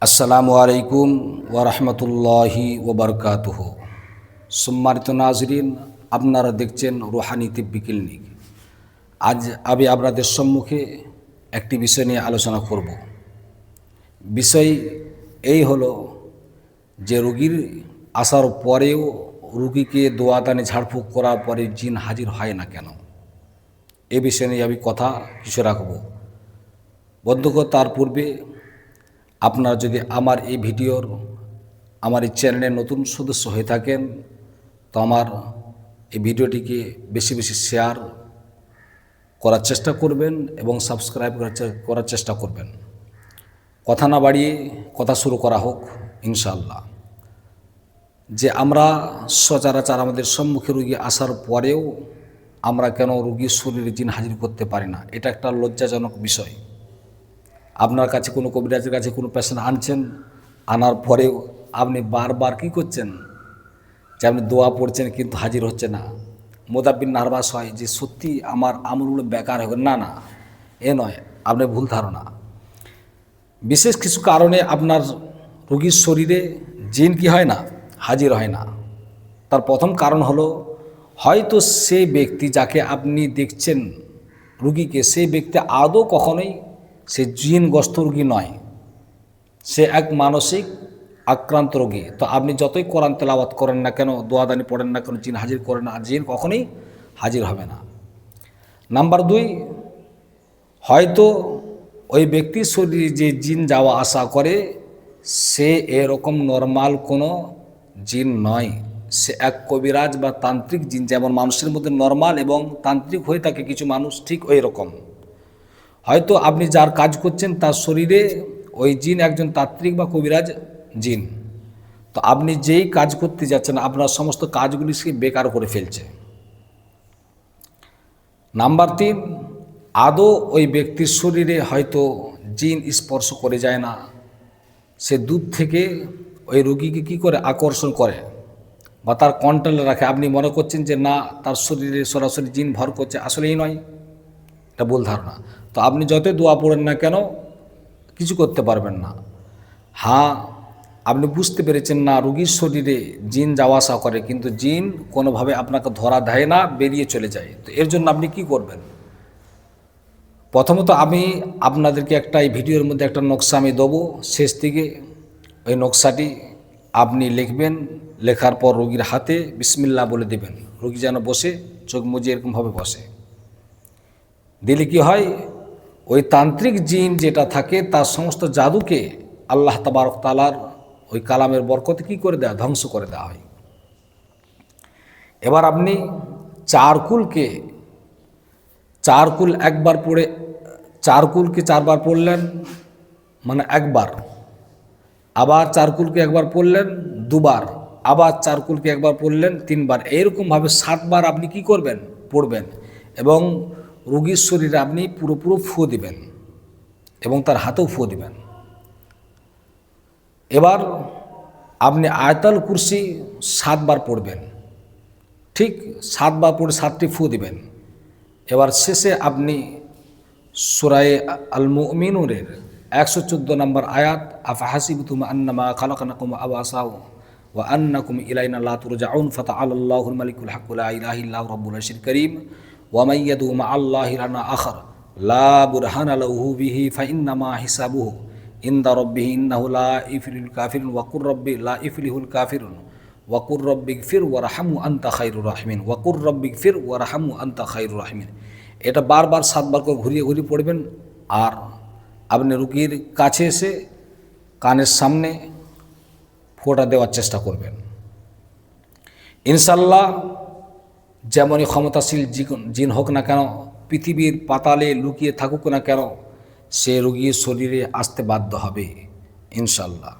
আসসালামু আলাইকুম ওয়া রাহমাতুল্লাহি ওয়া বারাকাতুহু। সম্মানিত নাজরিন, আপনারা দেখছেন রুহানি তিব্বি ক্লিনিক। আজ আমি আপনাদের সম্মুখে একটি বিষয় নিয়ে আলোচনা করব। বিষয় এই হলো যে রোগীর আসার পরেও রোগীকে দোয়াদানে ঝাড়ফুঁক করার পরে জিন হাজির হয় না কেন, এ বিষয় নিয়ে আমি কথা কিছু রাখব। বন্ধুগণ, তার পূর্বে আপনারা যদি আমার এই এই চ্যানেলের নতুন সদস্য হয়ে থাকেন, তো আমার এই ভিডিওটিকে বেশি বেশি শেয়ার করার চেষ্টা করবেন এবং সাবস্ক্রাইব করার চেষ্টা করবেন। কথা না বাড়িয়ে কথা শুরু করা হোক ইনশাআল্লাহ। যে আমরা সচরাচর আমাদের সম্মুখে রোগী আসার পরেও আমরা কেন রোগীর শরীরে জিন হাজির করতে পারি না, এটা একটা লজ্জাজনক বিষয়। আপনার কাছে কোনো কবিরাজের কাছে কোনো পেশেন্ট আনছেন, আনার পরেও আপনি বারবার কী করছেন, যে আপনি দোয়া পড়ছেন কিন্তু হাজির হচ্ছে না। মোদাব্বির নার্ভাস হয় যে সত্যি আমার আমলগুলো বেকার হবে। না না, এ নয়, আপনার ভুল ধারণা। বিশেষ কিছু কারণে আপনার রোগীর শরীরে জিন কি হয় না, হাজির হয় না। তার প্রথম কারণ হলো, হয়তো সেই ব্যক্তি যাকে আপনি দেখছেন রুগীকে, সেই ব্যক্তি আদৌ কখনোই সে জিনগ্রস্ত রোগী নয়, সে এক মানসিক আক্রান্ত রোগী। তো আপনি যতই কোরআন তেলাওয়াত করেন না কেন, দোয়াদানি পড়েন না কেন, জিন হাজির করেন না, জিন কখনোই হাজির হবে না। নাম্বার 2, হয়তো ওই ব্যক্তির শরীরে যে জিন যাওয়া আসা করে সে এরকম নর্মাল কোনো জিন নয়, সে এক কবিরাজ বা তান্ত্রিক জিন। যেমন মানুষের মধ্যে নর্মাল এবং তান্ত্রিক হয়ে থাকে কিছু মানুষ, ঠিক ওই রকম হয়তো আপনি যার কাজ করছেন তার শরীরে ওই জিন একজন তান্ত্রিক বা কবিরাজ জিন। তো আপনি যেই কাজ করতে যাচ্ছেন আপনার সমস্ত কাজগুলি সে বেকার করে ফেলছে। নাম্বার 3, আদৌ ওই ব্যক্তির শরীরে হয়তো জিন স্পর্শ করে যায় না, সে দূর থেকে ওই রোগীকে কী করে আকর্ষণ করে বা তার কন্ট্রোলে রাখে। আপনি মনে করছেন যে না, তার শরীরে সরাসরি জিন ভর করছে, আসলেই নয়, এটা ভুল ধারণা। তো আপনি যতই দোয়া পড়েন না কেন কিছু করতে পারবেন না। হ্যাঁ, আপনি বুঝতে পেরেছেন না রোগীর শরীরে জিন যাওয়া আসা করে, কিন্তু জিন কোনোভাবে আপনাকে ধরা দেয় না, বেরিয়ে চলে যায়। তো এর জন্য আপনি কি করবেন? প্রথমত আমি আপনাদেরকে এই ভিডিওর মধ্যে একটা নকশা আমি দেবো শেষ থেকে। ওই নকশাটি আপনি লিখবেন, লেখার পর রোগীর হাতে বিসমিল্লাহ বলে দেবেন। রোগী যেন বসে, চোখ মুজে এরকমভাবে বসে দিলে কি হয়, ওই তান্ত্রিক জিন যেটা থাকে তার সমস্ত জাদুকে আল্লাহ তাবারক তাআলার ওই কালামের বরকতে কী করে দেয়, ধ্বংস করে দেওয়া হয়। এবার আপনি চারকুল একবার পড়ে, চারকুলকে 4 বার পড়লেন মানে একবার, আবার চারকুলকে একবার পড়লেন 2 বার, আবার চারকুলকে একবার পড়লেন 3 বার, এইরকমভাবে 7 বার আপনি কি করবেন, পড়বেন। এবং রোগীর শরীরে আপনি পুরো ফু দিবেন এবং তার হাতেও ফু দিবেন। এবার আপনি আয়াতুল কুরসি 7 বার পড়বেন, ঠিক 7 বার পড়ে 7টি ফু দিবেন। এবার শেষে আপনি সূরা আল মুমিনুনের 114 নম্বর আয়াত, আফাহাসিবতুম আন্নামা খালাকনাকুম আবাসা ওয়া আন্নাকুম ইলাইনা লা তুরজাউন ফাতাআলাল্লাহুল মালিকুল হাক্কু লা ইলাহা ইল্লাহু রাব্বুল আরশিল কারীম ওয়া মান ইয়াদউ মা'আল্লাহি ইলাহা আখার লা বুরহানা লাহু বিহি ফাইন্নামা হিসাবুহু ইনদা রাব্বিহি ইন্নাহু লা ইফলিহুল কাফিরুন ওয়া কুর রাব্বি লা ইফলিহুল কাফিরুন ওয়া কুর রাব্বিগফির ওয়ারহামু আনতা খায়রুর রাহিমিন ওয়া কুর রাব্বিগফির ওয়ারহামু আনতা খায়রুর রাহিমিন। এটা বারবার 7 বার করে ঘুরিয়ে পড়বেন। আর আপনি রোগীর কাছে এসে কানের সামনে ফোঁটা দেওয়ার চেষ্টা করবেন। ইনশাল্লাহ যেমনই ক্ষমতাশীল জিন হোক না কেন, পৃথিবীর পাতালে লুকিয়ে থাকুক না কেন, সে রোগীর শরীরে আসতে বাধ্য হবে ইনশাল্লাহ।